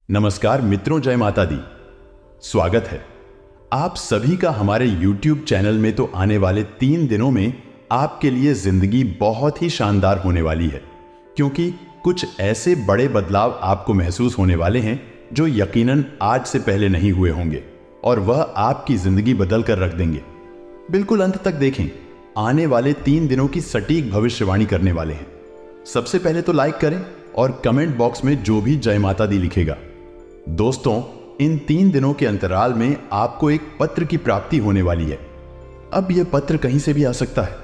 नमस्कार मित्रों, जय माता दी। स्वागत है आप सभी का हमारे YouTube चैनल में। तो आने वाले 3 दिनों में आपके लिए जिंदगी बहुत ही शानदार होने वाली है, क्योंकि कुछ ऐसे बड़े बदलाव आपको महसूस होने वाले हैं जो यकीनन आज से पहले नहीं हुए होंगे, और वह आपकी जिंदगी बदल कर रख देंगे। बिल्कुल अंत तक देखें, आने वाले 3 दिनों की सटीक भविष्यवाणी करने वाले हैं। सबसे पहले तो लाइक करें और कमेंट बॉक्स में जो भी जय माता दी लिखेगा। दोस्तों, इन 3 दिनों के अंतराल में आपको एक पत्र की प्राप्ति होने वाली है। अब यह पत्र कहीं से भी आ सकता है,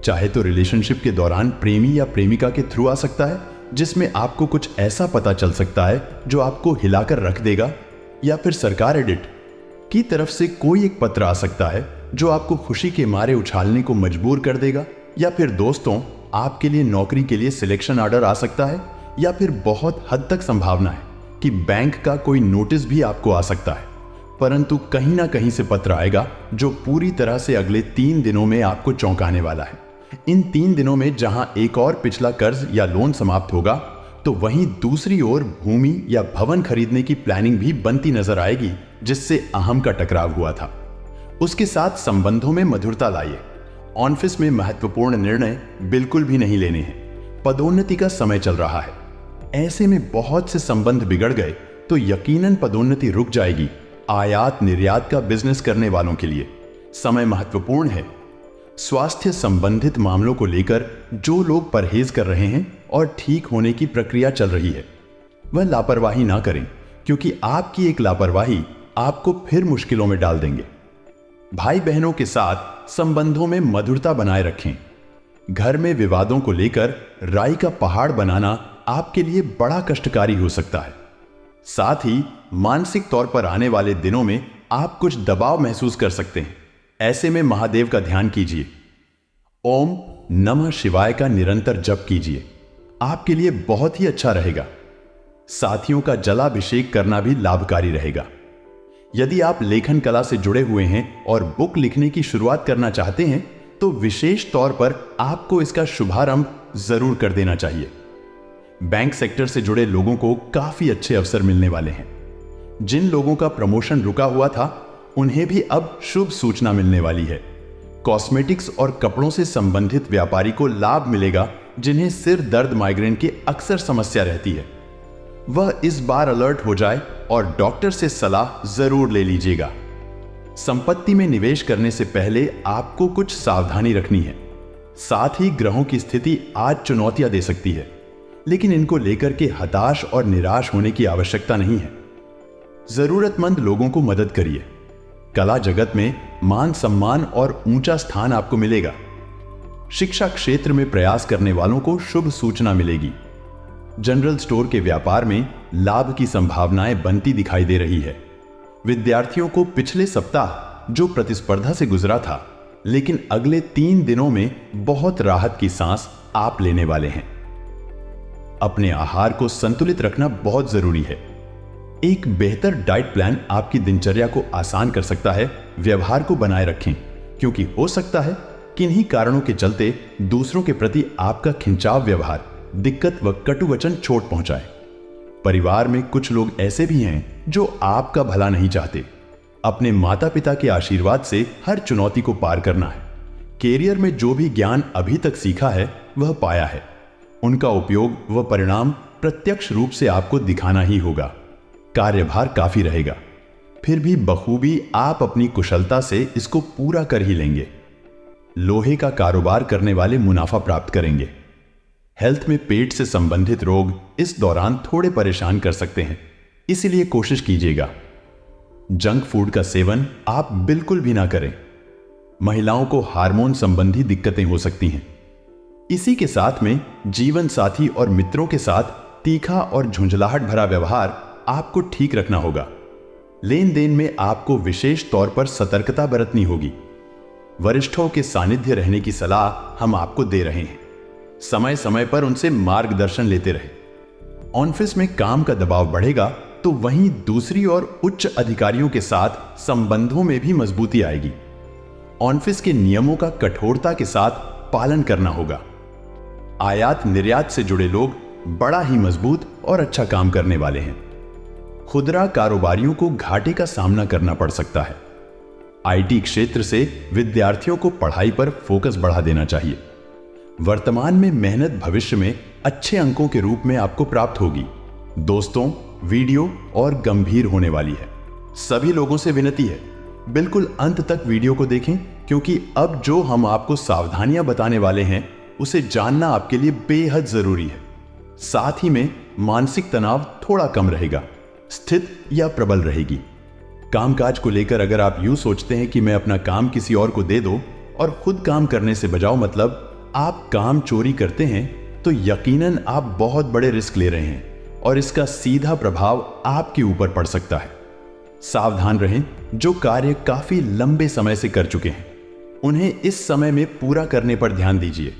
चाहे तो रिलेशनशिप के दौरान प्रेमी या प्रेमिका के थ्रू आ सकता है, जिसमें आपको कुछ ऐसा पता चल सकता है जो आपको हिलाकर रख देगा, या फिर सरकार एडिट की तरफ से कोई एक पत्र आ सकता है जो आपको खुशी के मारे उछालने को मजबूर कर देगा, या फिर दोस्तों आपके लिए नौकरी के लिए सिलेक्शन ऑर्डर आ सकता है, या फिर बहुत हद तक संभावना है कि बैंक का कोई नोटिस भी आपको आ सकता है। परंतु कहीं ना कहीं से पत्र आएगा जो पूरी तरह से अगले 3 दिनों में आपको चौंकाने वाला है। इन 3 दिनों में जहां एक और पिछला कर्ज या लोन समाप्त होगा, तो वहीं दूसरी ओर भूमि या भवन खरीदने की प्लानिंग भी बनती नजर आएगी, जिससे अहम का टकराव हुआ था। उसके साथ संबंधों में मधुरता लाइए। ऑफिस में महत्वपूर्ण निर्णय बिल्कुल भी नहीं लेने हैं। पदोन्नति का समय चल रहा है। ऐसे में बहुत से संबंध बिगड़ गए तो यकीनन पदोन्नति रुक जाएगी। आयात निर्यात का बिजनेस करने वालों के लिए समय महत्वपूर्ण है। स्वास्थ्य संबंधित मामलों को लेकर जो लोग परहेज कर रहे हैं और ठीक होने की प्रक्रिया चल रही है, वह लापरवाही ना करें, क्योंकि आपकी एक लापरवाही आपको फिर मुश्किलों में डाल देंगे। भाई बहनों के साथ संबंधों में मधुरता बनाए रखें। घर में विवादों को लेकर राई का पहाड़ बनाना आपके लिए बड़ा कष्टकारी हो सकता है। साथ ही मानसिक तौर पर आने वाले दिनों में आप कुछ दबाव महसूस कर सकते हैं। ऐसे में महादेव का ध्यान कीजिए। ओम नमः शिवाय का निरंतर जप कीजिए, आपके लिए बहुत ही अच्छा रहेगा। साथियों का जलाभिषेक करना भी लाभकारी रहेगा। यदि आप लेखन कला से जुड़े हुए हैं और बुक लिखने की शुरुआत करना चाहते हैं, तो विशेष तौर पर आपको इसका शुभारंभ जरूर कर देना चाहिए। बैंक सेक्टर से जुड़े लोगों को काफी अच्छे अवसर मिलने वाले हैं। जिन लोगों का प्रमोशन रुका हुआ था, उन्हें भी अब शुभ सूचना मिलने वाली है। कॉस्मेटिक्स और कपड़ों से संबंधित व्यापारी को लाभ मिलेगा, जिन्हें सिर दर्द माइग्रेन की अक्सर समस्या रहती है। वह इस बार अलर्ट हो जाए और डॉक्टर से सलाह जरूर ले लीजिएगा। संपत्ति में निवेश करने से पहले आपको कुछ सावधानी रखनी है। साथ ही ग्रहों की स्थिति आज चुनौतियां दे सकती है, लेकिन इनको लेकर के हताश और निराश होने की आवश्यकता नहीं है। जरूरतमंद लोगों को मदद करिए। कला जगत में मान सम्मान और ऊंचा स्थान आपको मिलेगा। शिक्षा क्षेत्र में प्रयास करने वालों को शुभ सूचना मिलेगी। जनरल स्टोर के व्यापार में लाभ की संभावनाएं बनती दिखाई दे रही है। विद्यार्थियों को पिछले सप्ताह जो प्रतिस्पर्धा से गुजरा था, लेकिन अगले 3 दिनों में बहुत राहत की सांस आप लेने वाले हैं। अपने आहार को संतुलित रखना बहुत जरूरी है। एक बेहतर डाइट प्लान आपकी दिनचर्या को आसान कर सकता है। व्यवहार को बनाए रखें, क्योंकि हो सकता है किन्हीं कारणों के चलते दूसरों के प्रति आपका खिंचाव व्यवहार दिक्कत व कटु वचन चोट पहुंचाए। परिवार में कुछ लोग ऐसे भी हैं जो आपका भला नहीं चाहते। अपने माता पिता के आशीर्वाद से हर चुनौती को पार करना है। कैरियर में जो भी ज्ञान अभी तक सीखा है, वह पाया है। उनका उपयोग व परिणाम प्रत्यक्ष रूप से आपको दिखाना ही होगा। कार्यभार काफी रहेगा, फिर भी बखूबी आप अपनी कुशलता से इसको पूरा कर ही लेंगे। लोहे का कारोबार करने वाले मुनाफा प्राप्त करेंगे। हेल्थ में पेट से संबंधित रोग इस दौरान थोड़े परेशान कर सकते हैं, इसीलिए कोशिश कीजिएगा। जंक फूड का सेवन आप बिल्कुल भी ना करें। महिलाओं को हार्मोन संबंधी दिक्कतें हो सकती हैं। इसी के साथ में जीवन साथी और मित्रों के साथ तीखा और झुंझलाहट भरा व्यवहार आपको ठीक रखना होगा। लेन देन में आपको विशेष तौर पर सतर्कता बरतनी होगी। वरिष्ठों के सानिध्य रहने की सलाह हम आपको दे रहे हैं। समय समय पर उनसे मार्गदर्शन लेते रहे। ऑफिस में काम का दबाव बढ़ेगा, तो वहीं दूसरी ओर उच्च अधिकारियों के साथ संबंधों में भी मजबूती आएगी। ऑफिस के नियमों का कठोरता के साथ पालन करना होगा। आयात निर्यात से जुड़े लोग बड़ा ही मजबूत और अच्छा काम करने वाले हैं। खुदरा कारोबारियों को घाटे का सामना करना पड़ सकता है। आईटी क्षेत्र से विद्यार्थियों को पढ़ाई पर फोकस बढ़ा देना चाहिए। वर्तमान में मेहनत भविष्य में अच्छे अंकों के रूप में आपको प्राप्त होगी। दोस्तों, वीडियो और गंभीर होने वाली है। सभी लोगों से विनती है, बिल्कुल अंत तक वीडियो को देखें, क्योंकि अब जो हम आपको सावधानियां बताने वाले हैं उसे जानना आपके लिए बेहद जरूरी है। साथ ही में मानसिक तनाव थोड़ा कम रहेगा, स्थित या प्रबल रहेगी। कामकाज को लेकर अगर आप यूं सोचते हैं कि मैं अपना काम किसी और को दे दो और खुद काम करने से बजाओ, मतलब आप काम चोरी करते हैं, तो यकीनन आप बहुत बड़े रिस्क ले रहे हैं और इसका सीधा प्रभाव आपके ऊपर पड़ सकता है। सावधान रहें। जो कार्य काफी लंबे समय से कर चुके हैं उन्हें इस समय में पूरा करने पर ध्यान दीजिए।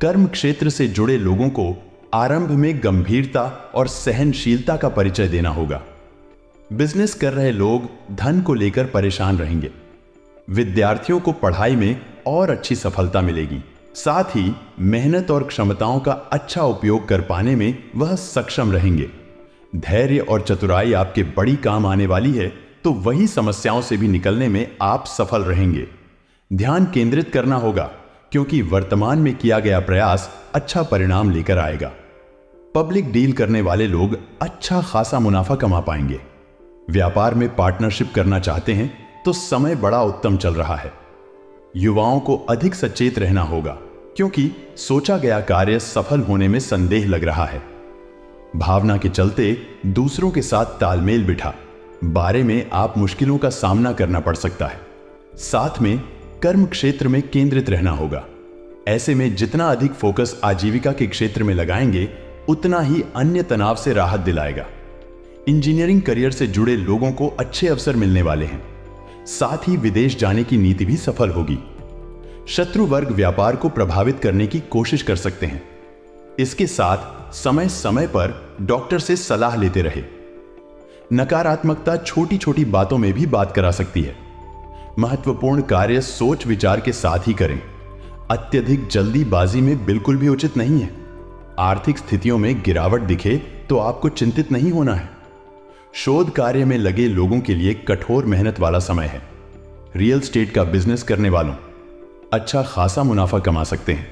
कर्म क्षेत्र से जुड़े लोगों को आरंभ में गंभीरता और सहनशीलता का परिचय देना होगा। बिजनेस कर रहे लोग धन को लेकर परेशान रहेंगे। विद्यार्थियों को पढ़ाई में और अच्छी सफलता मिलेगी। साथ ही मेहनत और क्षमताओं का अच्छा उपयोग कर पाने में वह सक्षम रहेंगे। धैर्य और चतुराई आपके बड़ी काम आने वाली है, तो वही समस्याओं से भी निकलने में आप सफल रहेंगे। ध्यान केंद्रित करना होगा, क्योंकि वर्तमान में किया गया प्रयास अच्छा परिणाम लेकर आएगा। पब्लिक डील करने वाले लोग अच्छा खासा मुनाफा कमा पाएंगे। व्यापार में पार्टनरशिप करना चाहते हैं तो समय बड़ा उत्तम चल रहा है। युवाओं को अधिक सचेत रहना होगा, क्योंकि सोचा गया कार्य सफल होने में संदेह लग रहा है। भावना के चलते दूसरों के साथ तालमेल बिठा बारे में आप मुश्किलों का सामना करना पड़ सकता है। साथ में कर्म क्षेत्र में केंद्रित रहना होगा। ऐसे में जितना अधिक फोकस आजीविका के क्षेत्र में लगाएंगे, उतना ही अन्य तनाव से राहत दिलाएगा। इंजीनियरिंग करियर से जुड़े लोगों को अच्छे अवसर मिलने वाले हैं। साथ ही विदेश जाने की नीति भी सफल होगी। शत्रु वर्ग व्यापार को प्रभावित करने की कोशिश कर सकते हैं। इसके साथ समय समय पर डॉक्टर से सलाह लेते रहे। नकारात्मकता छोटी छोटी बातों में भी बात करा सकती है। महत्वपूर्ण कार्य सोच विचार के साथ ही करें। अत्यधिक जल्दीबाजी में बिल्कुल भी उचित नहीं है। आर्थिक स्थितियों में गिरावट दिखे तो आपको चिंतित नहीं होना है। शोध कार्य में लगे लोगों के लिए कठोर मेहनत वाला समय है। रियल एस्टेट का बिजनेस करने वालों अच्छा खासा मुनाफा कमा सकते हैं।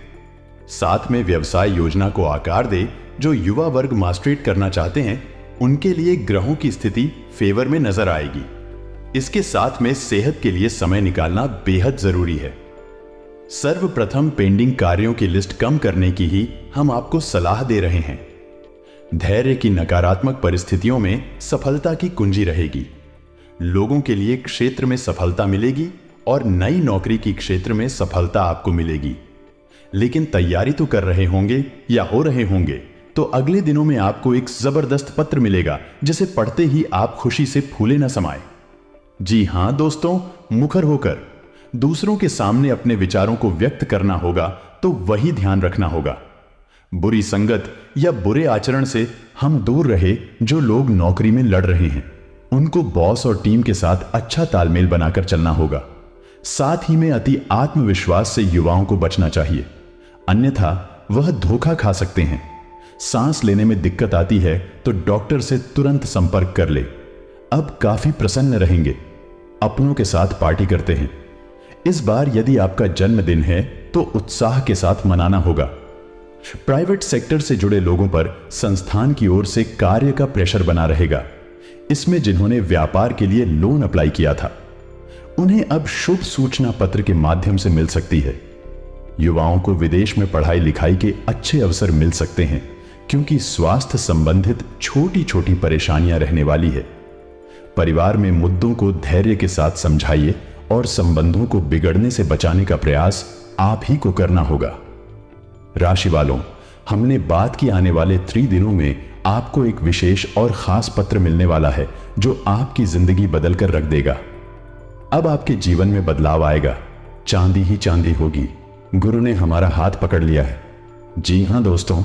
साथ में व्यवसाय योजना को आकार दे। जो युवा वर्ग मास्टरेट करना चाहते हैं उनके लिए ग्रहों की स्थिति फेवर में नजर आएगी। इसके साथ में सेहत के लिए समय निकालना बेहद जरूरी है। सर्वप्रथम पेंडिंग कार्यों की लिस्ट कम करने की ही हम आपको सलाह दे रहे हैं। धैर्य की नकारात्मक परिस्थितियों में सफलता की कुंजी रहेगी। लोगों के लिए क्षेत्र में सफलता मिलेगी और नई नौकरी की क्षेत्र में सफलता आपको मिलेगी। लेकिन तैयारी तो कर रहे होंगे या हो रहे होंगे, तो अगले दिनों में आपको एक जबरदस्त पत्र मिलेगा जिसे पढ़ते ही आप खुशी से फूले न समाए। जी हां दोस्तों, मुखर होकर दूसरों के सामने अपने विचारों को व्यक्त करना होगा, तो वही ध्यान रखना होगा। बुरी संगत या बुरे आचरण से हम दूर रहे। जो लोग नौकरी में लड़ रहे हैं उनको बॉस और टीम के साथ अच्छा तालमेल बनाकर चलना होगा। साथ ही में अति आत्मविश्वास से युवाओं को बचना चाहिए, अन्यथा वह धोखा खा सकते हैं। सांस लेने में दिक्कत आती है तो डॉक्टर से तुरंत संपर्क कर ले। अब काफी प्रसन्न रहेंगे। अपनों के साथ पार्टी करते हैं। इस बार यदि आपका जन्मदिन है तो उत्साह के साथ मनाना होगा। प्राइवेट सेक्टर से जुड़े लोगों पर संस्थान की ओर से कार्य का प्रेशर बना रहेगा। इसमें जिन्होंने व्यापार के लिए लोन अप्लाई किया था उन्हें अब शुभ सूचना पत्र के माध्यम से मिल सकती है। युवाओं को विदेश में पढ़ाई लिखाई के अच्छे अवसर मिल सकते हैं, क्योंकि स्वास्थ्य संबंधित छोटी छोटी परेशानियां रहने वाली है। परिवार में मुद्दों को धैर्य के साथ समझाइए और संबंधों को बिगड़ने से बचाने का प्रयास आप ही को करना होगा। राशि वालों, हमने बात की आने वाले 3 दिनों में आपको एक विशेष और खास पत्र मिलने वाला है जो आपकी जिंदगी बदलकर रख देगा। अब आपके जीवन में बदलाव आएगा। चांदी ही चांदी होगी। गुरु ने हमारा हाथ पकड़ लिया है। जी हां दोस्तों,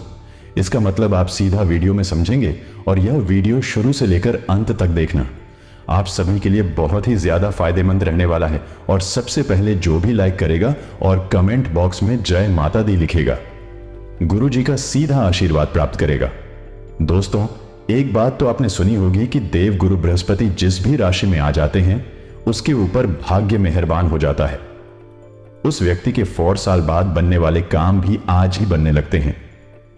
इसका मतलब आप सीधा वीडियो में समझेंगे और यह वीडियो शुरू से लेकर अंत तक देखना। आप सभी के लिए बहुत ही ज्यादा फायदेमंद रहने वाला है। और सबसे पहले जो भी लाइक करेगा और कमेंट बॉक्स में जय माता दी लिखेगा, गुरु जी का सीधा आशीर्वाद प्राप्त करेगा। दोस्तों, एक बात तो आपने सुनी होगी कि देव गुरु बृहस्पति जिस भी राशि में आ जाते हैं उसके ऊपर भाग्य मेहरबान हो जाता है। उस व्यक्ति के 4 साल बाद बनने वाले काम भी आज ही बनने लगते हैं।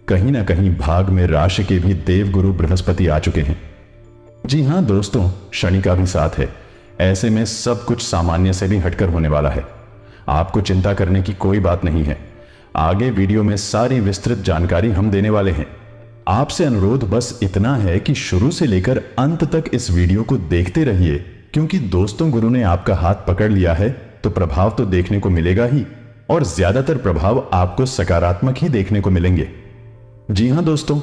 कहीं ना कहीं भाग में राशि के भी देव गुरु बृहस्पति आ चुके हैं। जी हां दोस्तों, शनि का भी साथ है। ऐसे में सब कुछ सामान्य से भी हटकर होने वाला है। आपको चिंता करने की कोई बात नहीं है। आगे वीडियो में सारी विस्तृत जानकारी हम देने वाले हैं। आपसे अनुरोध बस इतना है कि शुरू से लेकर अंत तक इस वीडियो को देखते रहिए, क्योंकि दोस्तों गुरु ने आपका हाथ पकड़ लिया है तो प्रभाव तो देखने को मिलेगा ही, और ज्यादातर प्रभाव आपको सकारात्मक ही देखने को मिलेंगे। जी हां दोस्तों,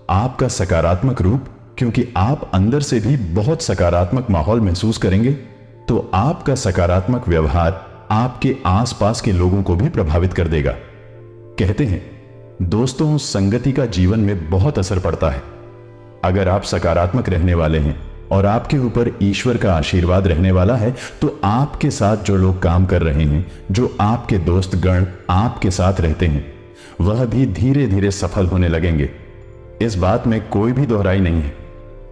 आपका सकारात्मक रूप, क्योंकि आप अंदर से भी बहुत सकारात्मक माहौल महसूस करेंगे, तो आपका सकारात्मक व्यवहार आपके आसपास के लोगों को भी प्रभावित कर देगा। कहते हैं दोस्तों, संगति का जीवन में बहुत असर पड़ता है। अगर आप सकारात्मक रहने वाले हैं और आपके ऊपर ईश्वर का आशीर्वाद रहने वाला है, तो आपके साथ जो लोग काम कर रहे हैं, जो आपके दोस्त गण आपके साथ रहते हैं, वह भी धीरे धीरे सफल होने लगेंगे। इस बात में कोई भी दोहराई नहीं है।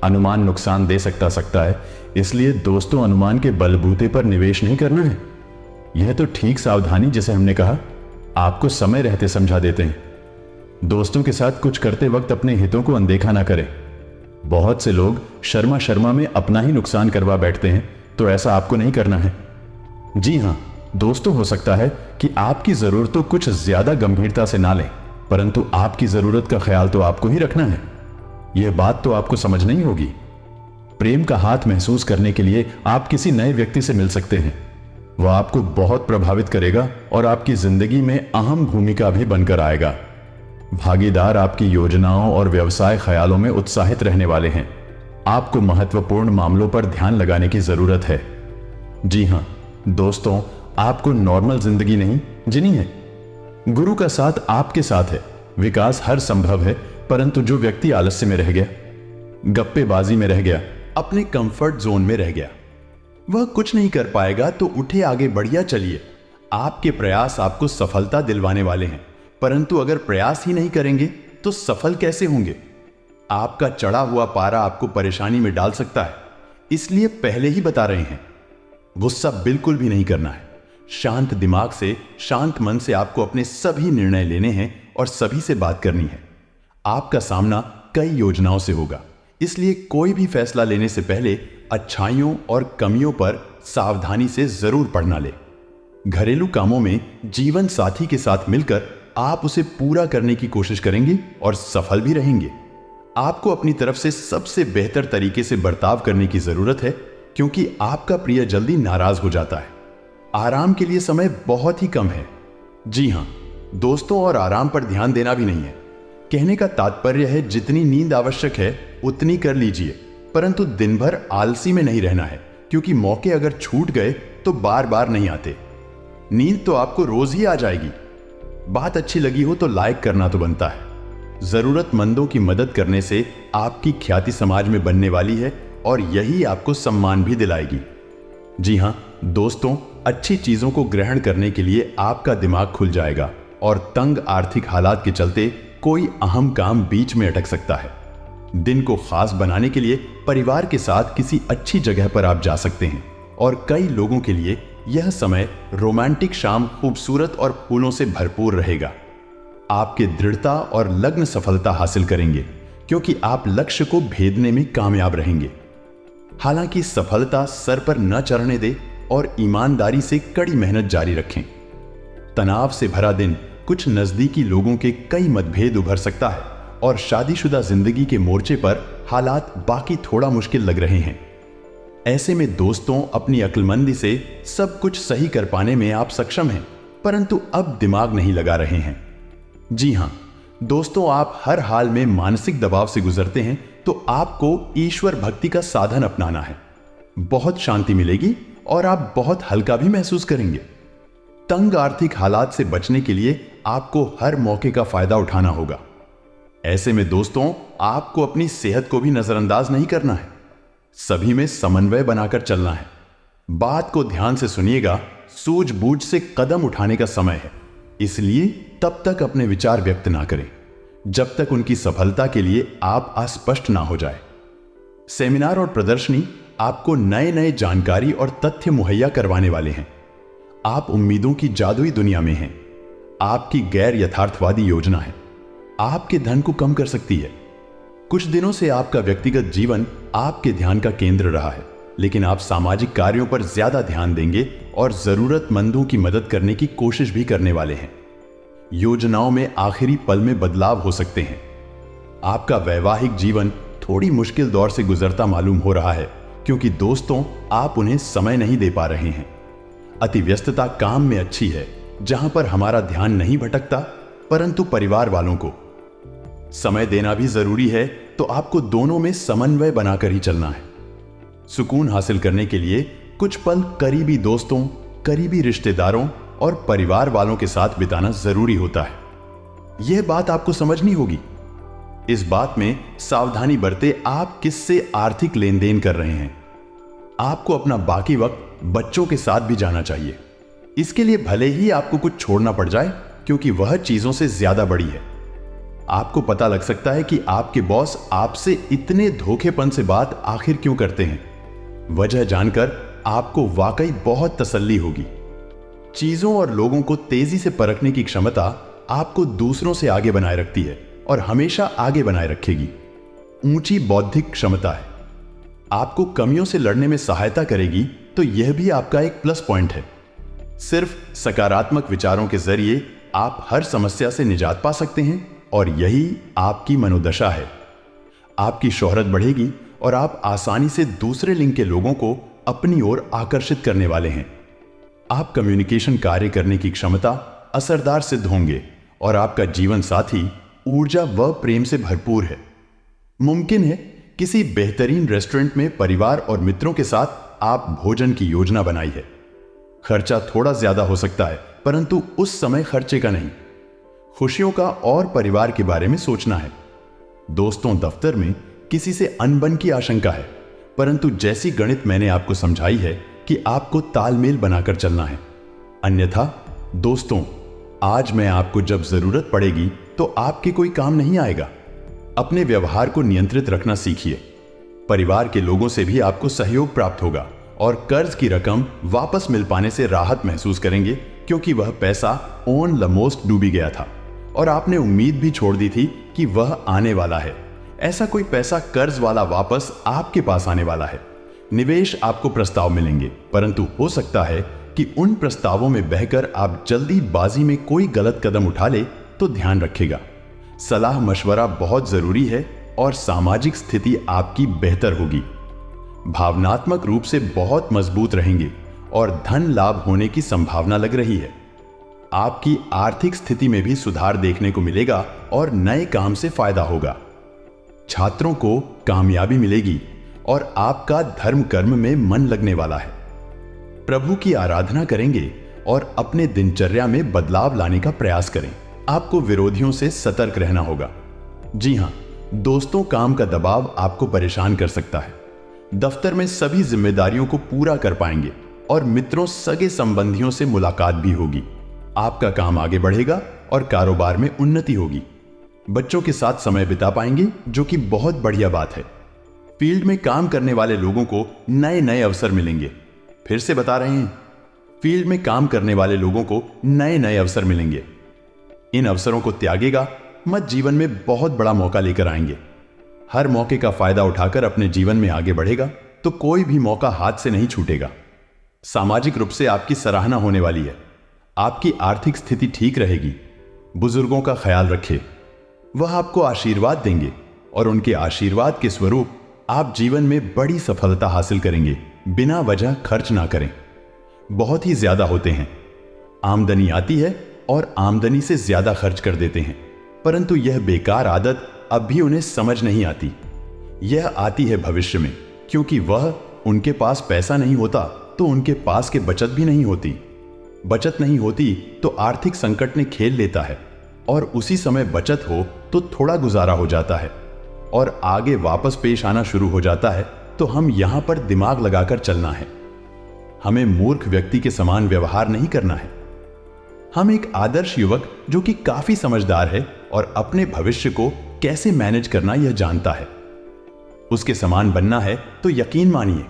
अनुमान नुकसान दे सकता है, इसलिए दोस्तों अनुमान के बलबूते पर निवेश नहीं करना है। यह तो ठीक सावधानी, जिसे हमने कहा, आपको समय रहते समझा देते हैं। दोस्तों के साथ कुछ करते वक्त अपने हितों को अनदेखा ना करें। बहुत से लोग शर्मा में अपना ही नुकसान करवा बैठते हैं, तो ऐसा आपको नहीं करना है। जी हां दोस्तों, हो सकता है कि आपकी जरूरतों कुछ ज्यादा गंभीरता से ना लें, परंतु आपकी जरूरत का ख्याल तो आपको ही रखना है। यह बात तो आपको समझनी ही होगी। प्रेम का हाथ महसूस करने के लिए आप किसी नए व्यक्ति से मिल सकते हैं। वह आपको बहुत प्रभावित करेगा और आपकी जिंदगी में अहम भूमिका भी बनकर आएगा। भागीदार आपकी योजनाओं और व्यवसाय ख्यालों में उत्साहित रहने वाले हैं। आपको महत्वपूर्ण मामलों पर ध्यान लगाने की जरूरत है। जी हां दोस्तों, आपको नॉर्मल जिंदगी नहीं जीनी है। गुरु का साथ आपके साथ है। विकास हर संभव है, परंतु जो व्यक्ति आलस्य में रह गया, गप्पेबाजी में रह गया, अपने कंफर्ट जोन में रह गया, वह कुछ नहीं कर पाएगा। तो उठे, आगे बढ़िया चलिए। आपके प्रयास आपको सफलता दिलवाने वाले हैं, परंतु अगर प्रयास ही नहीं करेंगे तो सफल कैसे होंगे? आपका चढ़ा हुआ पारा आपको परेशानी में डाल सकता है, इसलिए पहले ही बता रहे हैं, गुस्सा बिल्कुल भी नहीं करना है। शांत दिमाग से, शांत मन से आपको अपने सभी निर्णय लेने हैं और सभी से बात करनी है। आपका सामना कई योजनाओं से होगा, इसलिए कोई भी फैसला लेने से पहले अच्छाइयों और कमियों पर सावधानी से जरूर पढ़ना ले। घरेलू कामों में जीवन साथी के साथ मिलकर आप उसे पूरा करने की कोशिश करेंगे और सफल भी रहेंगे। आपको अपनी तरफ से सबसे बेहतर तरीके से बर्ताव करने की जरूरत है, क्योंकि आपका प्रिय जल्दी नाराज हो जाता है। आराम के लिए समय बहुत ही कम है। जी हां दोस्तों, और आराम पर ध्यान देना भी नहीं है। कहने का तात्पर्य है, जितनी नींद आवश्यक है उतनी कर लीजिए, परंतु दिन भर आलसी में नहीं रहना है, क्योंकि मौके अगर छूट गए तो बार बार नहीं आते। नींद तो आपको रोज ही आ जाएगी। बात अच्छी लगी हो तो लाइक करना तो बनता है। जरूरतमंदों की मदद करने से आपकी ख्याति समाज में बनने वाली है और यही आपको सम्मान भी दिलाएगी। जी हां दोस्तों, अच्छी चीजों को ग्रहण करने के लिए आपका दिमाग खुल जाएगा और तंग आर्थिक हालात के चलते कोई अहम काम बीच में अटक सकता है। दिन को खास बनाने के लिए परिवार के साथ किसी अच्छी जगह पर आप जा सकते हैं, और कई लोगों के लिए यह समय रोमांटिक शाम खूबसूरत और फूलों से भरपूर रहेगा। आपके दृढ़ता और लग्न सफलता हासिल करेंगे, क्योंकि आप लक्ष्य को भेदने में कामयाब रहेंगे। हालांकि सफलता सर पर न चढ़ने दे और ईमानदारी से कड़ी मेहनत जारी रखें। तनाव से भरा दिन, कुछ नजदीकी लोगों के कई मतभेद उभर सकता है और शादीशुदा जिंदगी के मोर्चे पर हालात बाकी थोड़ा मुश्किल लग रहे हैं। ऐसे में दोस्तों, अपनी अक्लमंदी से सब कुछ सही कर पाने में आप सक्षम हैं, परंतु अब दिमाग नहीं लगा रहे हैं। जी हां दोस्तों, आप हर हाल में मानसिक दबाव से गुजरते हैं, तो आपको ईश्वर भक्ति का साधन अपनाना है। बहुत शांति मिलेगी और आप बहुत हल्का भी महसूस करेंगे। तंग आर्थिक हालात से बचने के लिए आपको हर मौके का फायदा उठाना होगा। ऐसे में दोस्तों, आपको अपनी सेहत को भी नजरअंदाज नहीं करना है। सभी में समन्वय बनाकर चलना है। बात को ध्यान से सुनिएगा। सूझबूझ से कदम उठाने का समय है, इसलिए तब तक अपने विचार व्यक्त ना करें जब तक उनकी सफलता के लिए आप अस्पष्ट ना हो जाए। सेमिनार और प्रदर्शनी आपको नए नए जानकारी और तथ्य मुहैया करवाने वाले हैं। आप उम्मीदों की जादुई दुनिया में हैं। आपकी गैर यथार्थवादी योजना है, आपके धन को कम कर सकती है। कुछ दिनों से आपका व्यक्तिगत जीवन आपके ध्यान का केंद्र रहा है, लेकिन आप सामाजिक कार्यों पर ज्यादा ध्यान देंगे और जरूरतमंदों की मदद करने की कोशिश भी करने वाले हैं। योजनाओं में आखिरी पल में बदलाव हो सकते हैं। आपका वैवाहिक जीवन थोड़ी मुश्किल दौर से गुजरता मालूम हो रहा है, क्योंकि दोस्तों आप उन्हें समय नहीं दे पा रहे हैं। अति व्यस्तता काम में अच्छी है, जहां पर हमारा ध्यान नहीं भटकता, परंतु परिवार वालों को समय देना भी जरूरी है, तो आपको दोनों में समन्वय बनाकर ही चलना है। सुकून हासिल करने के लिए कुछ पल करीबी दोस्तों, करीबी रिश्तेदारों और परिवार वालों के साथ बिताना जरूरी होता है। यह बात आपको समझनी होगी। इस बात में सावधानी बरते आप किससे आर्थिक लेन देन कर रहे हैं। आपको अपना बाकी वक्त बच्चों के साथ भी जाना चाहिए। इसके लिए भले ही आपको कुछ छोड़ना पड़ जाए, क्योंकि वह चीजों से ज्यादा बड़ी है। आपको पता लग सकता है कि आपके बॉस आपसे इतने धोखेपन से बात आखिर क्यों करते हैं। वजह जानकर आपको वाकई बहुत तसल्ली होगी। चीजों और लोगों को तेजी से परखने की क्षमता आपको दूसरों से आगे बनाए रखती है और हमेशा आगे बनाए रखेगी। ऊंची बौद्धिक क्षमता है, आपको कमियों से लड़ने में सहायता करेगी, तो यह भी आपका एक प्लस पॉइंट है। सिर्फ सकारात्मक विचारों के जरिए आप हर समस्या से निजात पा सकते हैं और यही आपकी मनोदशा है। आपकी शोहरत बढ़ेगी और आप आसानी से दूसरे लिंग के लोगों को अपनी ओर आकर्षित करने वाले हैं। आप कम्युनिकेशन कार्य करने की क्षमता असरदार सिद्ध होंगे और आपका जीवन साथी ऊर्जा व प्रेम से भरपूर है। मुमकिन है किसी बेहतरीन रेस्टोरेंट में परिवार और मित्रों के साथ आप भोजन की योजना बनाई है। खर्चा थोड़ा ज्यादा हो सकता है, परंतु उस समय खर्चे का नहीं, खुशियों का और परिवार के बारे में सोचना है। दोस्तों, दफ्तर में किसी से अनबन की आशंका है, परंतु जैसी गणित मैंने आपको समझाई है कि आपको तालमेल बनाकर चलना है। अन्यथा दोस्तों, आज मैं आपको जब जरूरत पड़ेगी तो आपके कोई काम नहीं आएगा। अपने व्यवहार को नियंत्रित रखना सीखिए। परिवार के लोगों से भी आपको सहयोग प्राप्त होगा और कर्ज की रकम वापस मिल पाने से राहत महसूस करेंगे, क्योंकि वह पैसा ऑन लमोस्ट डूबी गया था और आपने उम्मीद भी छोड़ दी थी कि वह आने वाला है। ऐसा कोई पैसा कर्ज वाला वापस आपके पास आने वाला है। निवेश आपको प्रस्ताव मिलेंगे, परंतु हो सकता है कि उन प्रस्तावों में बहकर आप जल्दीबाजी में कोई गलत कदम उठा ले, तो ध्यान रखिएगा। सलाह मशवरा बहुत जरूरी है और सामाजिक स्थिति आपकी बेहतर होगी। भावनात्मक रूप से बहुत मजबूत रहेंगे और धन लाभ होने की संभावना लग रही है। आपकी आर्थिक स्थिति में भी सुधार देखने को मिलेगा और नए काम से फायदा होगा। छात्रों को कामयाबी मिलेगी और आपका धर्म कर्म में मन लगने वाला है। प्रभु की आराधना करेंगे और अपने दिनचर्या में बदलाव लाने का प्रयास करें। आपको विरोधियों से सतर्क रहना होगा। जी हां, दोस्तों, काम का दबाव आपको परेशान कर सकता है। दफ्तर में सभी जिम्मेदारियों को पूरा कर पाएंगे और मित्रों, सगे संबंधियों से मुलाकात भी होगी। आपका काम आगे बढ़ेगा और कारोबार में उन्नति होगी। बच्चों के साथ समय बिता पाएंगे, जो कि बहुत बढ़िया बात है। फील्ड में काम करने वाले लोगों को नए नए अवसर मिलेंगे। फिर से बता रहे हैं, फील्ड में काम करने वाले लोगों को नए नए अवसर मिलेंगे। इन अवसरों को त्यागेगा मत, जीवन में बहुत बड़ा मौका लेकर आएंगे। हर मौके का फायदा उठाकर अपने जीवन में आगे बढ़ेगा, तो कोई भी मौका हाथ से नहीं छूटेगा। सामाजिक रूप से आपकी सराहना होने वाली है। आपकी आर्थिक स्थिति ठीक रहेगी। बुजुर्गों का ख्याल रखें, वह आपको आशीर्वाद देंगे और उनके आशीर्वाद के स्वरूप आप जीवन में बड़ी सफलता हासिल करेंगे। बिना वजह खर्च ना करें, बहुत ही ज्यादा होते हैं। आमदनी आती है और आमदनी से ज्यादा खर्च कर देते हैं, परंतु यह बेकार आदत अब भी उन्हें समझ नहीं आती। यह आती है भविष्य में, क्योंकि वह उनके पास पैसा नहीं होता तो उनके पास के बचत भी नहीं होती। बचत नहीं होती तो आर्थिक संकट ने खेल लेता है और उसी समय बचत हो तो थोड़ा गुजारा हो जाता है और आगे वापस पेश आना शुरू हो जाता है। तो हम यहां पर दिमाग लगाकर चलना है। हमें मूर्ख व्यक्ति के समान व्यवहार नहीं करना है। हम एक आदर्श युवक जो कि काफी समझदार है और अपने भविष्य को कैसे मैनेज करना यह जानता है। उसके समान बनना है तो यकीन मानिए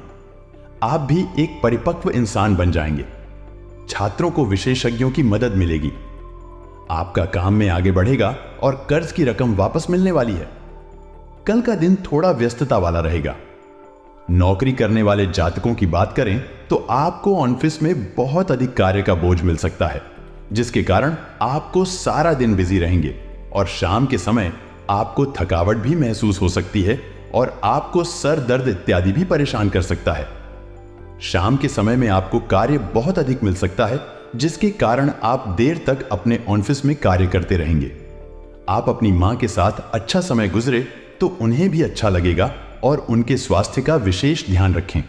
आप भी एक परिपक्व इंसान बन जाएंगे। छात्रों को विशेषज्ञों की मदद मिलेगी, आपका काम में आगे बढ़ेगा और कर्ज की रकम वापस मिलने वाली है। कल का दिन थोड़ा व्यस्तता वाला रहेगा। नौकरी करने वाले जातकों की बात करें तो आपको ऑफिस में बहुत अधिक कार्य का बोझ मिल सकता है, जिसके कारण आपको सारा दिन बिजी रहेंगे और शाम के समय आपको थकावट भी महसूस हो सकती है और आपको सर दर्द इत्यादि भी परेशान कर सकता है। शाम के समय में आपको कार्य बहुत अधिक मिल सकता है, जिसके कारण आप देर तक अपने ऑफिस में कार्य करते रहेंगे। आप अपनी मां के साथ अच्छा समय गुजरे तो उन्हें भी अच्छा लगेगा और उनके स्वास्थ्य का विशेष ध्यान रखें।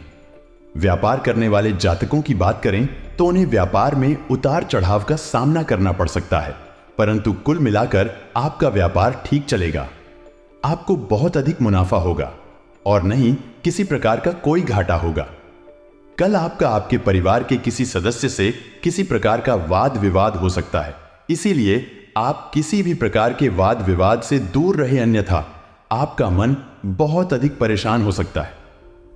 व्यापार करने वाले जातकों की बात करें तो उन्हें व्यापार में उतार चढ़ाव का सामना करना पड़ सकता है, परंतु कुल मिलाकर आपका व्यापार ठीक चलेगा। आपको बहुत अधिक मुनाफा होगा और नहीं किसी प्रकार का कोई घाटा होगा। कल आपका आपके परिवार के किसी सदस्य से किसी प्रकार का वाद विवाद हो सकता है, इसीलिए आप किसी भी प्रकार के वाद विवाद से दूर रहे, अन्यथा आपका मन बहुत अधिक परेशान हो सकता है।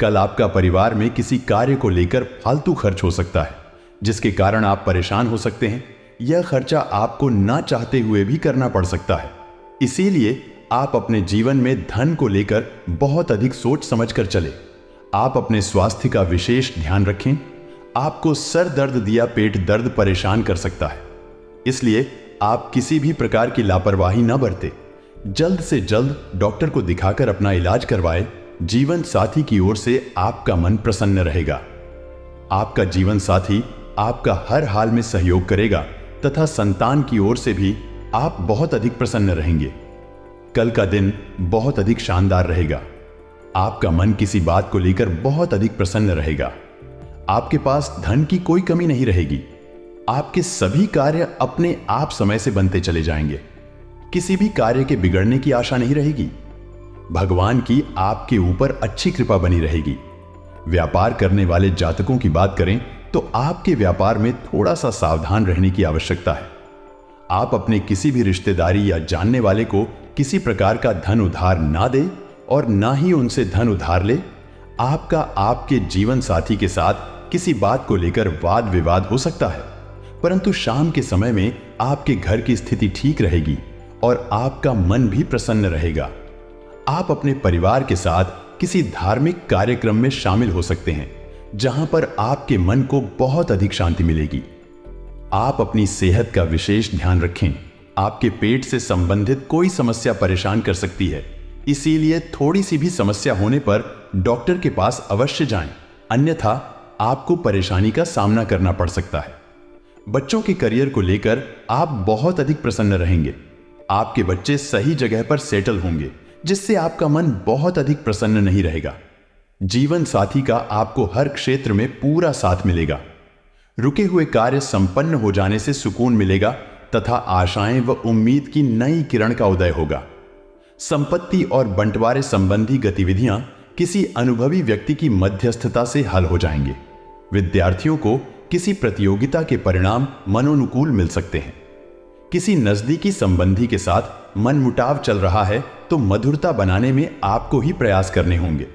कल आपका परिवार में किसी कार्य को लेकर फालतू खर्च हो सकता है, जिसके कारण आप परेशान हो सकते हैं। यह खर्चा आपको ना चाहते हुए भी करना पड़ सकता है, इसीलिए आप अपने जीवन में धन को लेकर बहुत अधिक सोच समझकर चले। आप अपने स्वास्थ्य का विशेष ध्यान रखें। आपको सर दर्द दिया पेट दर्द परेशान कर सकता है, इसलिए आप किसी भी प्रकार की लापरवाही न बरतें। जल्द से जल्द डॉक्टर को दिखाकर अपना इलाज करवाएं। जीवन साथी की ओर से आपका मन प्रसन्न रहेगा। आपका जीवन साथी आपका हर हाल में सहयोग करेगा तथा संतान की ओर से भी आप बहुत अधिक प्रसन्न रहेंगे। कल का दिन बहुत अधिक शानदार रहेगा। आपका मन किसी बात को लेकर बहुत अधिक प्रसन्न रहेगा। आपके पास धन की कोई कमी नहीं रहेगी। आपके सभी कार्य अपने आप समय से बनते चले जाएंगे। किसी भी कार्य के बिगड़ने की आशा नहीं रहेगी। भगवान की आपके ऊपर अच्छी कृपा बनी रहेगी। व्यापार करने वाले जातकों की बात करें तो आपके व्यापार में थोड़ा सा सावधान रहने की आवश्यकता है। आप अपने किसी भी रिश्तेदारी या जानने वाले को किसी प्रकार का धन उधार ना दे और ना ही उनसे धन उधार ले। आपका आपके जीवन साथी के साथ किसी बात को लेकर वाद विवाद हो सकता है, परंतु शाम के समय में आपके घर की स्थिति ठीक रहेगी और आपका मन भी प्रसन्न रहेगा। आप अपने परिवार के साथ किसी धार्मिक कार्यक्रम में शामिल हो सकते हैं, जहां पर आपके मन को बहुत अधिक शांति मिलेगी। आप अपनी सेहत का विशेष ध्यान रखें। आपके पेट से संबंधित कोई समस्या परेशान कर सकती है, इसीलिए थोड़ी सी भी समस्या होने पर डॉक्टर के पास अवश्य जाएं, अन्यथा आपको परेशानी का सामना करना पड़ सकता है। बच्चों के करियर को लेकर आप बहुत अधिक प्रसन्न रहेंगे। आपके बच्चे सही जगह पर सेटल होंगे, जिससे आपका मन बहुत अधिक प्रसन्न नहीं रहेगा। जीवन साथी का आपको हर क्षेत्र में पूरा साथ मिलेगा। रुके हुए कार्य संपन्न हो जाने से सुकून मिलेगा तथा आशाएं व उम्मीद की नई किरण का उदय होगा। संपत्ति और बंटवारे संबंधी गतिविधियां किसी अनुभवी व्यक्ति की मध्यस्थता से हल हो जाएंगे। विद्यार्थियों को किसी प्रतियोगिता के परिणाम मनोनुकूल मिल सकते हैं। किसी नजदीकी संबंधी के साथ मनमुटाव चल रहा है तो मधुरता बनाने में आपको ही प्रयास करने होंगे।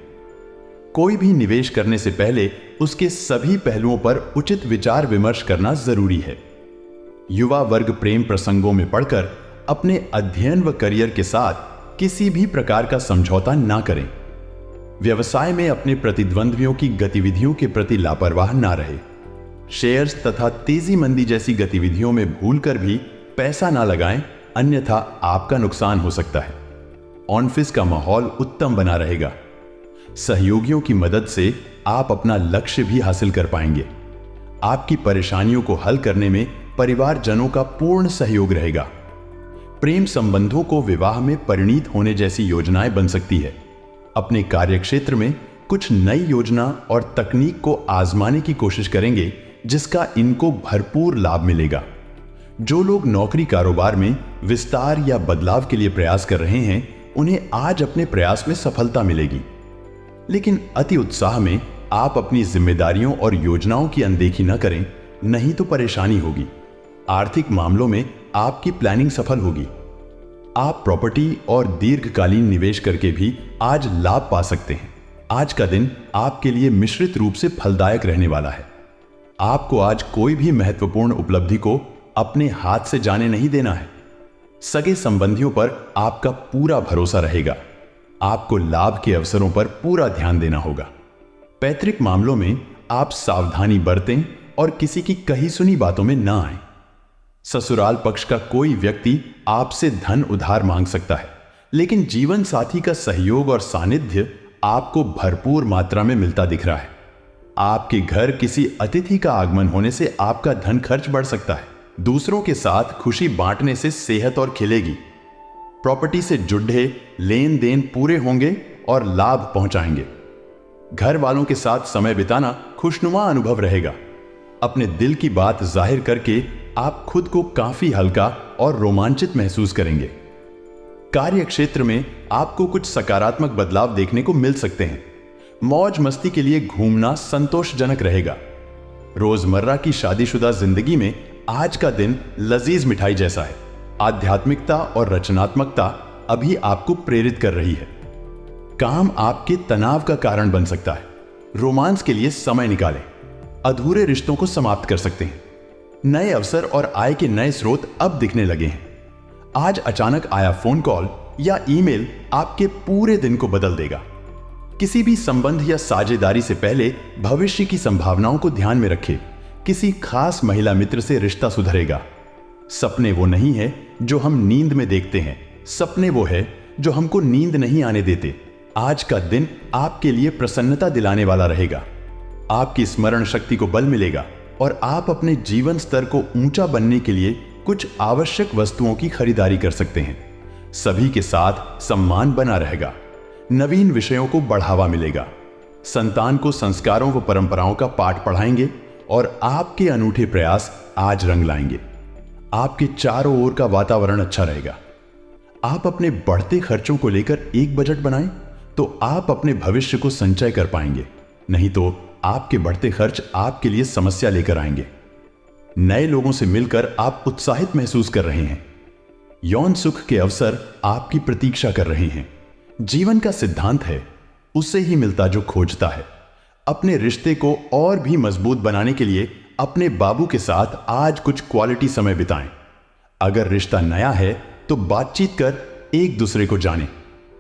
कोई भी निवेश करने से पहले उसके सभी पहलुओं पर उचित विचार विमर्श करना जरूरी है। युवा वर्ग प्रेम प्रसंगों में पड़कर अपने अध्ययन व करियर के साथ किसी भी प्रकार का समझौता ना करें। व्यवसाय में अपने प्रतिद्वंद्वियों की गतिविधियों के प्रति लापरवाह ना रहे। शेयर्स तथा तेजी मंदी जैसी गतिविधियों में भूलकर भी पैसा ना लगाएं, अन्यथा आपका नुकसान हो सकता है। ऑफिस का माहौल उत्तम बना रहेगा। सहयोगियों की मदद से आप अपना लक्ष्य भी हासिल कर पाएंगे। आपकी परेशानियों को हल करने में परिवारजनों का पूर्ण सहयोग रहेगा। प्रेम संबंधों को विवाह में परिणीत होने जैसी योजनाएं बन सकती है। अपने कार्यक्षेत्र में कुछ नई योजना और तकनीक को आजमाने की कोशिश करेंगे, जिसका इनको भरपूर लाभ मिलेगा। जो लोग नौकरी कारोबार में विस्तार या बदलाव के लिए प्रयास कर रहे हैं, उन्हें आज अपने प्रयास में सफलता मिलेगी। लेकिन अति उत्साह में आप अपनी जिम्मेदारियों और योजनाओं की अनदेखी न करें, नहीं तो परेशानी होगी। आर्थिक मामलों में आपकी प्लानिंग सफल होगी। आप प्रॉपर्टी और दीर्घकालीन निवेश करके भी आज लाभ पा सकते हैं। आज का दिन आपके लिए मिश्रित रूप से फलदायक रहने वाला है। आपको आज कोई भी महत्वपूर्ण उपलब्धि को अपने हाथ से जाने नहीं देना है। सगे संबंधियों पर आपका पूरा भरोसा रहेगा। आपको लाभ के अवसरों पर पूरा ध्यान देना होगा। पैतृक मामलों में आप सावधानी बरतें और किसी की कही सुनी बातों में ना आएं। ससुराल पक्ष का कोई व्यक्ति आपसे धन उधार मांग सकता है, लेकिन जीवन साथी का सहयोग और सानिध्य आपको भरपूर मात्रा में मिलता दिख रहा है। आपके घर किसी अतिथि का आगमन होने से आपका धन खर्च बढ़ सकता है। दूसरों के साथ खुशी बांटने से सेहत और खिलेगी। प्रॉपर्टी से जुड़े लेन देन पूरे होंगे और लाभ पहुंचाएंगे। घर वालों के साथ समय बिताना खुशनुमा अनुभव रहेगा। अपने दिल की बात जाहिर करके आप खुद को काफी हल्का और रोमांचित महसूस करेंगे। कार्य क्षेत्र में आपको कुछ सकारात्मक बदलाव देखने को मिल सकते हैं। मौज मस्ती के लिए घूमना संतोषजनक रहेगा। रोजमर्रा की शादीशुदा जिंदगी में आज का दिन लजीज मिठाई जैसा है। आध्यात्मिकता और रचनात्मकता अभी आपको प्रेरित कर रही है। काम आपके तनाव का कारण बन सकता है। रोमांस के लिए समय निकालें। अधूरे रिश्तों को समाप्त कर सकते हैं। नए अवसर और आय के नए स्रोत अब दिखने लगे हैं। आज अचानक आया फोन कॉल या ईमेल आपके पूरे दिन को बदल देगा। किसी भी संबंध या साझेदारी से पहले भविष्य की संभावनाओं को ध्यान में रखें। किसी खास महिला मित्र से रिश्ता सुधरेगा। सपने वो नहीं है जो हम नींद में देखते हैं, सपने वो है जो हमको नींद नहीं आने देते। आज का दिन आपके लिए प्रसन्नता दिलाने वाला रहेगा। आपकी स्मरण शक्ति को बल मिलेगा और आप अपने जीवन स्तर को ऊंचा बनने के लिए कुछ आवश्यक वस्तुओं की खरीदारी कर सकते हैं। सभी के साथ सम्मान बना रहेगा। नवीन विषयों को बढ़ावा मिलेगा। संतान को संस्कारों व परंपराओं का पाठ पढ़ाएंगे और आपके अनूठे प्रयास आज रंग लाएंगे। आपके चारों ओर का वातावरण अच्छा रहेगा। आप अपने बढ़ते खर्चों को लेकर एक बजट बनाएं तो आप अपने भविष्य को संचय कर पाएंगे, नहीं तो आपके बढ़ते खर्च आपके लिए समस्या लेकर आएंगे। नए लोगों से मिलकर आप उत्साहित महसूस कर रहे हैं। यौन सुख के अवसर आपकी प्रतीक्षा कर रहे हैं। जीवन का सिद्धांत है, उसे ही मिलता जो खोजता है। अपने रिश्ते को और भी मजबूत बनाने के लिए अपने बाबू के साथ आज कुछ क्वालिटी समय बिताएं। अगर रिश्ता नया है तो बातचीत कर एक दूसरे को जानें।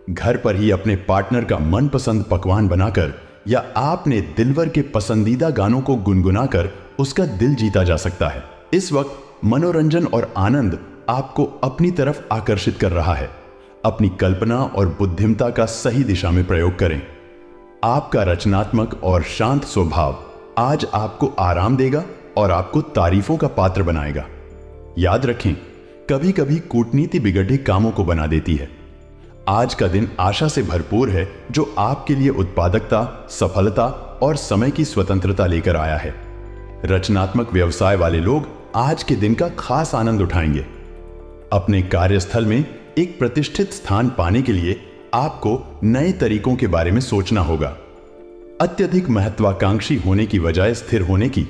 घर पर ही अपने पार्टनर का मनपसंद पकवान बनाकर या आपने दिलवर के पसंदीदा गानों को गुनगुनाकर उसका दिल जीता जा सकता है। इस वक्त मनोरंजन और आनंद आपको अपनी तरफ आकर्षित कर रहा है। अपनी कल्पना और बुद्धिमत्ता का सही दिशा में प्रयोग करें। आपका रचनात्मक और शांत स्वभाव आज आपको आराम देगा और आपको तारीफों का पात्र बनाएगा। याद रखें, कभी कभी कूटनीति बिगड़े कामों को बना देती है। आज का दिन आशा से भरपूर है जो आपके लिए उत्पादकता, सफलता और समय की स्वतंत्रता लेकर आया है। रचनात्मक व्यवसाय वाले लोग आज के दिन का खास आनंद उठाएंगे। अपने कार्यस्थल में एक प्रतिष्ठित स्थान पाने के लिए आपको नए तरीकों के बारे में सोचना होगा। अत्यधिक महत्वाकांक्षी होने की बजाय स्थिर होने की